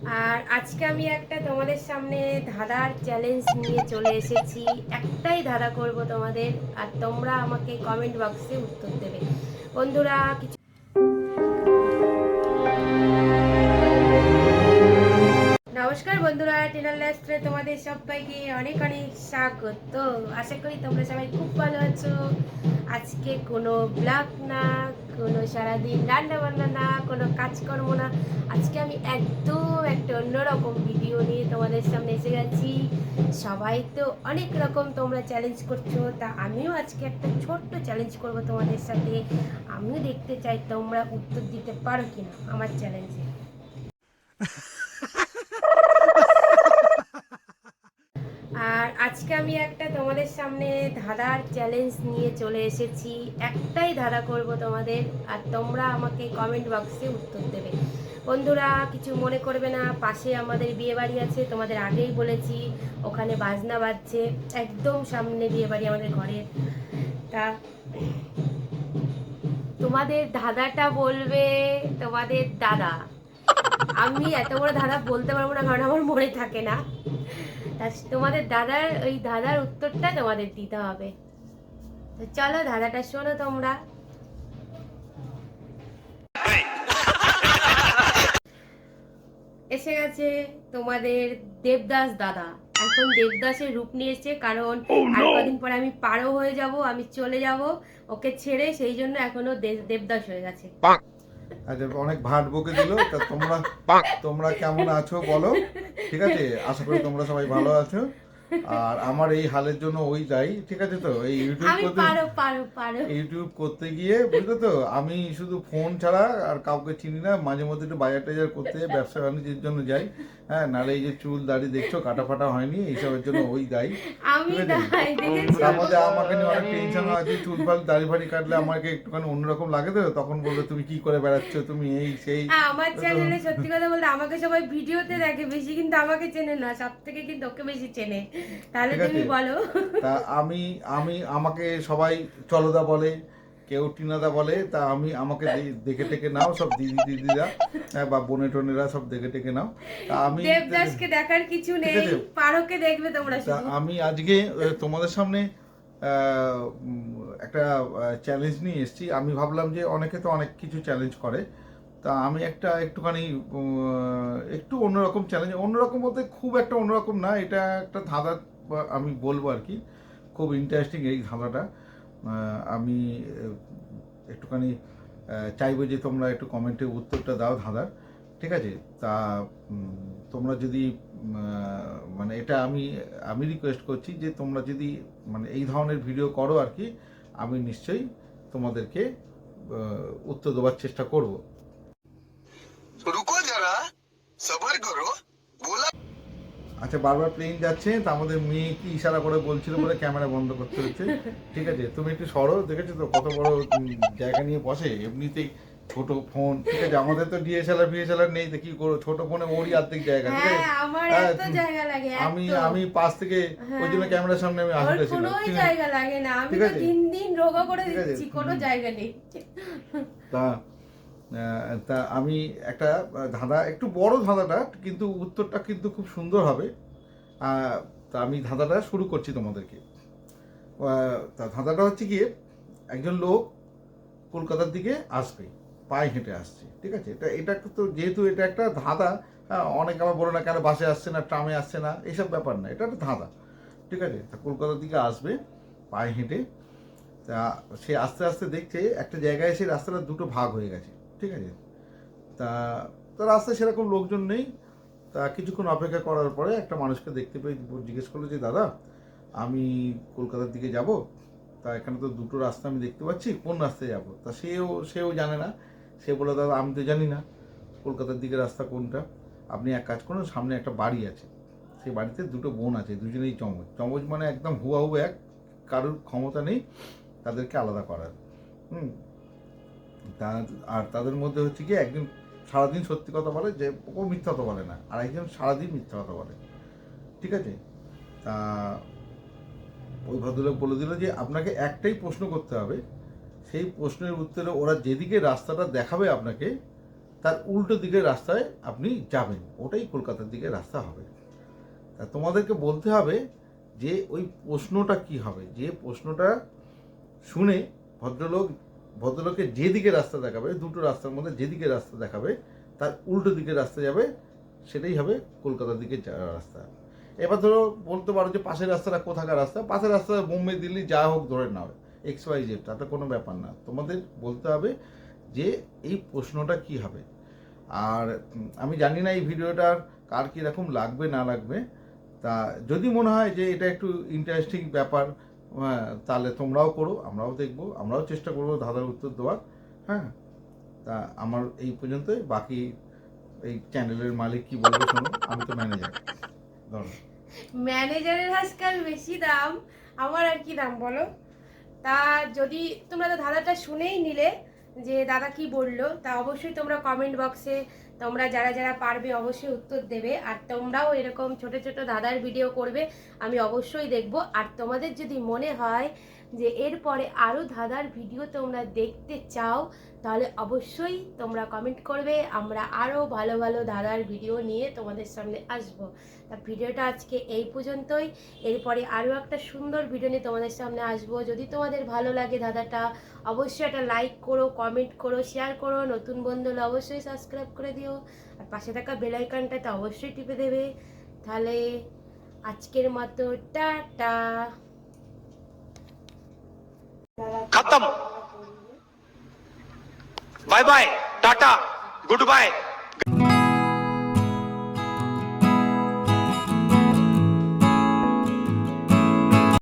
আর আজকে আমি একটা তোমাদের সামনে ধাঁধার চ্যালেঞ্জ নিয়ে চলে এসেছি। একটাই ধাঁধা করব তোমাদের, আর তোমরা আমাকে কমেন্ট বক্সে উত্তর দেবে। বন্ধুরা কিছু নমস্কার বন্ধুরা, টেনার লাইফস্টাইলে তোমাদের সবাইকে অনেক অনেক স্বাগত। আশা করি তোমরা সবাই খুব ভালো আছো। আজকে কোনো ব্লগ না, কোনো সারাদিন রান্না বান্না না, কোনো কাজকর্ম না। আজকে আমি একদম একটা অন্যরকম ভিডিও নিয়ে তোমাদের সামনে এসে গেছি। সবাই তো অনেক রকম তোমরা চ্যালেঞ্জ করছো, তা আমিও আজকে একটা ছোট্ট চ্যালেঞ্জ করব তোমাদের সাথে। আমিও দেখতে চাই তোমরা উত্তর দিতে পারো কিনা আমার চ্যালেঞ্জে। আর আজকে আমি একটা তোমাদের সামনে ধাঁধার চ্যালেঞ্জ নিয়ে চলে এসেছি। একটাই ধাঁধা করব তোমাদের, আর তোমরা আমাকে কমেন্ট বক্সে উত্তর দেবে। বন্ধুরা কিছু মনে করবে না, পাশে আমাদের বিয়ে বাড়ি আছে, তোমাদের আগেই বলেছি। ওখানে বাজনা বাজছে, একদম সামনে বিয়ে বাড়ি আমাদের ঘরের। তা তোমাদের ধাঁধাটা বলবে তোমাদের দাদা। আমি এত বড় ধাঁধা বলতে পারবো না, কারণ আমার মনে থাকে না। তা তোমাদের দাদার ওই দাদার উত্তরটা তোমাদের দিতে হবে। তো চলো ধাঁধাটা শোনো তোমরা। এসে গেছে তোমাদের দেবদাস দাদা। এখন দেবদাসের রূপ নিয়েছে, কারণ আর কদিন পরে আমি পারো হয়ে যাব, আমি চলে যাব ওকে ছেড়ে, সেই জন্য এখনো দেবদাস হয়ে গেছে। আচ্ছা, অনেক ভাট বকে দিল। তা তোমরা তোমরা কেমন আছো বলো? ঠিক আছে, আশা করি তোমরা সবাই ভালো আছো। আর আমার এই হালের জন্য ওই দায়ী, ঠিক আছে? তো এই আমি পারো পারো পারো। ইউটিউব করতে গিয়ে বুঝলে তো, আমি শুধু ফোন ছাড়া আর কাউকে চিনি না। মাঝে মধ্যে একটু বাজার টাজার করতে যাই, ব্যবসা বাণিজ্যের জন্য যাই। হ্যাঁ, নাহলে এই যে চুল দাড়ি দেখছো কাটা ফাটা হয়নি, এইসবের জন্য ওই দায়ী। আমি ঠিক আছে, দাঁড়াই দেখেছি। তার মধ্যে আমাকে নিয়ে অনেক টেনশন হয় যে চুল ফাল দাড়ি ফাড়ি কাটলে আমাকে একটুখানি অন্যরকম লাগে, তো তখন বলবে তুমি কি করে বেড়াচ্ছ, তুমি এই সেই। আমার চ্যানেলে সত্যি কথা বলতে আমাকে সবাই ভিডিওতে দেখে বেশি, কিন্তু আমাকে চেনে না, সব থেকে কিন্তু ওকে বেশি চেনে। তাহলে ঠিক তুমি আছে, বলো। তা আমি আমি আমাকে সবাই চলদা বলে, কেউ টিনাদা বলে। তা আমাকে দেখে টেকে নাও সব দিদি দিদিরা, হ্যাঁ, বা বোনে টোনেরা সব দেখে টেকে নাও। তা আমি দেবদাসকে দেখার কিছু ঠিক নেই, আছে, পারোকে দেখবে তোমরা তা শুধু। আমি আজকে তোমাদের সামনে একটা চ্যালেঞ্জ নিয়ে এসেছি। আমি ভাবলাম যে অনেকে তো অনেক কিছু চ্যালেঞ্জ করে, তা আমি একটা একটুখানি একটু অন্যরকম চ্যালেঞ্জ। অন্যরকম বলতে খুব একটা অন্যরকম না, এটা একটা ধাঁধা আমি বলবো আর কি। খুব ইন্টারেস্টিং এই ধাঁধাটা। আমি একটুখানি চাইবো যে তোমরা একটু কমেন্টে উত্তরটা দাও ধাঁধার। ঠিক আছে, তা তোমরা যদি মানে এটা আমি আমি রিকোয়েস্ট করছি যে তোমরা যদি মানে এই ধরনের ভিডিও করো আর কি, আমি নিশ্চয়ই তোমাদেরকে উত্তর দেওয়ার চেষ্টা করব। रुको जरा सबर करो बोला। আচ্ছা, বারবার প্লেন যাচ্ছে, তা আমাদের মেয়ে কি ইশারা করে বলছিল বলে ক্যামেরা বন্ধ করতে হচ্ছে। ঠিক আছে, তুমি একটু সরো। দেখেছো তো কত বড় জায়গা নিয়ে বসে, এমনিতেই ছোট ফোন। ঠিক আছে, আমাদের তো ডিএসএলআর নেই, তো কি করো, ছোট ফোনে ওরই অর্ধেক জায়গা। ঠিক হ্যাঁ, আছে, আমার এত জায়গা লাগে আমি এত। আমি পাশ থেকে ওই জন্য হ্যাঁ, ক্যামেরার সামনে আমি ওর আসতেছিলাম। কোনোই জায়গা লাগে না, আমি ঠিক তো আছে, দিন দিন রোগা করে ঠিক আছে। দিচ্ছি, কোনো জায়গা নেই। তা তা আমি একটা ধাঁধা, একটু বড় ধাঁধাটা, কিন্তু উত্তরটা কিন্তু খুব সুন্দর হবে। তা আমি ধাঁধাটা শুরু করছি তোমাদেরকে। তা ধাঁধাটা হচ্ছে গিয়ে, একজন লোক কলকাতার দিকে আসবে, পায়ে হেঁটে আসছে। ঠিক আছে, এটা তো যেহেতু এটা একটা ধাঁধা, অনেকে আবার বলো না কেন বাসে আসছে না, ট্রামে আসছে না, এইসব ব্যাপার না, এটা একটা ধাঁধা। ঠিক আছে, তা কলকাতার দিকে আসবে পায়ে হেঁটে। তা সে আস্তে আস্তে দেখছে একটা জায়গায় এসে রাস্তাটা দুটো ভাগ হয়ে গেছে। ঠিক আছে, তা তো রাস্তায় সেরকম লোকজন নেই। তা কিছুক্ষণ অপেক্ষা করার পরে একটা মানুষকে দেখতে পেয়ে জিজ্ঞেস করলো যে দাদা, আমি কলকাতার দিকে যাব, তা এখানে তো দুটো রাস্তা আমি দেখতে পাচ্ছি, কোন রাস্তায় যাব? তা সেও জানে না। সে বললো দাদা, আমি তো জানি না কলকাতার দিকে রাস্তা কোনটা। আপনি এক কাজ করুন, সামনে একটা বাড়ি আছে, সেই বাড়িতে দুটো বোন আছে, দুজনেই চমচ চমচ, মানে একদম হুবাহু এক, কারোর ক্ষমতা নেই তাদেরকে আলাদা করার। হুম, তা আর তাদের মধ্যে হচ্ছে কি, একজন সারাদিন সত্যি কথা বলে, যে ও মিথ্যা কথা বলে না, আর একজন সারাদিন মিথ্যা কথা বলে। ঠিক আছে, তা ওই ভদ্রলোক বলে দিল যে আপনাকে একটাই প্রশ্ন করতে হবে, সেই প্রশ্নের উত্তরে ওরা যেদিকে রাস্তাটা দেখাবে আপনাকে, তার উল্টো দিকের রাস্তায় আপনি যাবেন, ওটাই কলকাতার দিকের রাস্তা হবে। তা তোমাদেরকে বলতে হবে যে ওই প্রশ্নটা কি হবে, যে প্রশ্নটা শুনে ভদ্রলোকের যেদিকে রাস্তা দেখাবে, দুটো রাস্তার মধ্যে যেদিকে রাস্তা দেখাবে তার উল্টো দিকের রাস্তা যাবে, সেটাই হবে কলকাতার দিকে যাওয়ার রাস্তা। এবার ধরো বলতে পারো যে পাশের রাস্তাটা কোথাকার রাস্তা, পাশের রাস্তা বোম্বে দিল্লি যা হোক ধরে নাও, XYZ, তাতে কোনো ব্যাপার না। তোমাদের বলতে হবে যে এই প্রশ্নটা কি হবে। আর আমি জানি না এই ভিডিওটার কার কীরকম লাগবে না লাগবে, তা যদি মনে হয় যে এটা একটু ইন্টারেস্টিং ব্যাপার, তাহলে তোমরাও করো, আমরাও দেখবো, আমরাও চেষ্টা করবো ধাঁধার উত্তর দেওয়ার। হ্যাঁ, তা আমার এই পর্যন্তই। বাকি এই চ্যানেলের মালিক কি বলবে শোনো, আমি তো ম্যানেজার। ধরো, ম্যানেজারের আজকাল বেশি দাম, আমার আর কি দাম বলো। তা যদি তোমরা তো দাদাটা শুনেই নিলে যে দাদা কি বললো, তা অবশ্যই তোমরা কমেন্ট বক্সে তোমরা যারা যারা পারবে অবশ্যই উত্তর দেবে। আর তোমরাও এরকম ছোট ছোট দাদার ভিডিও করবে, আমি অবশ্যই দেখব। আর তোমাদের যদি মনে হয় যে এরপরে আরও দাদার ভিডিও তোমরা দেখতে চাও, তাহলে অবশ্যই তোমরা কমেন্ট করবে, আমরা আরও ভালো ভালো দাদার ভিডিও নিয়ে তোমাদের সামনে আসবো। তা ভিডিওটা আজকে এই পর্যন্তই, এরপরে আরও একটা সুন্দর ভিডিও নিয়ে তোমাদের সামনে আসবো। যদি তোমাদের ভালো লাগে দাদাটা, অবশ্যই একটা লাইক করো, কমেন্ট করো, শেয়ার করো, নতুন বন্ধু হলে অবশ্যই সাবস্ক্রাইব করে দিও, আর পাশে থাকা বেল আইকনটাতে অবশ্যই টিপে দেবে। তাহলে আজকের মতো টাটা। खत्म। Bye bye, tata, good bye.